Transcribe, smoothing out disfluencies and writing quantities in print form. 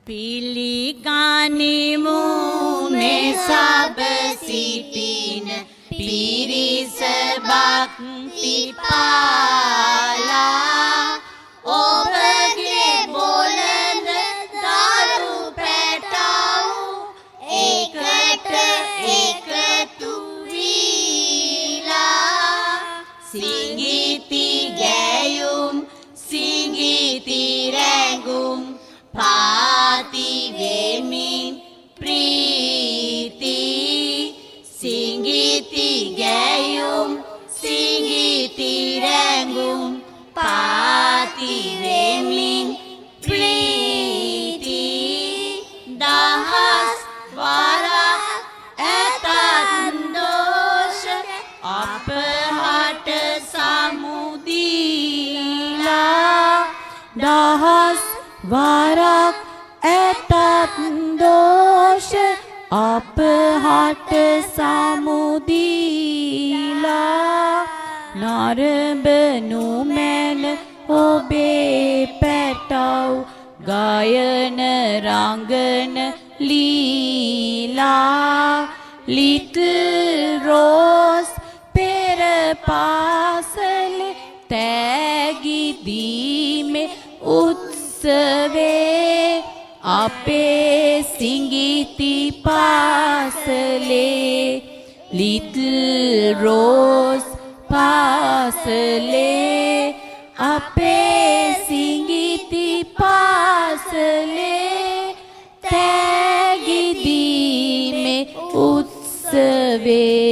පිළිගනිමු මේ සබ සිටින පිරිස භක්ති පාලා ඔබගේ බොළඳ දරු පැටව් එකට එකතු වීලා සිඟිති ගැයුම් සිඟිති රැඟුම් පාති වෙමින් ප්‍රීති සිඟිති ගැයුම් සිඟිති රැඟුම් පාති වෙමින් ප්‍රීති දහස් වරක් ඇතත් දෝෂ අපහට සමුදීලා දහස් වරක් ඇතත් දෝෂ අපහට සමුදීලා නරඹනු මැන ඔබේ පැටව් ගායන රංගන ලීලා ලිටල් රෝස් පෙර පාසලේ තෑගි දීමේ උත්සවේ අපේ සිඟිති පාසලේ ලිටල් රෝස් පාසලේ අපේ සිඟිති පාසලේ තෑගි දීමේ උත්සවේ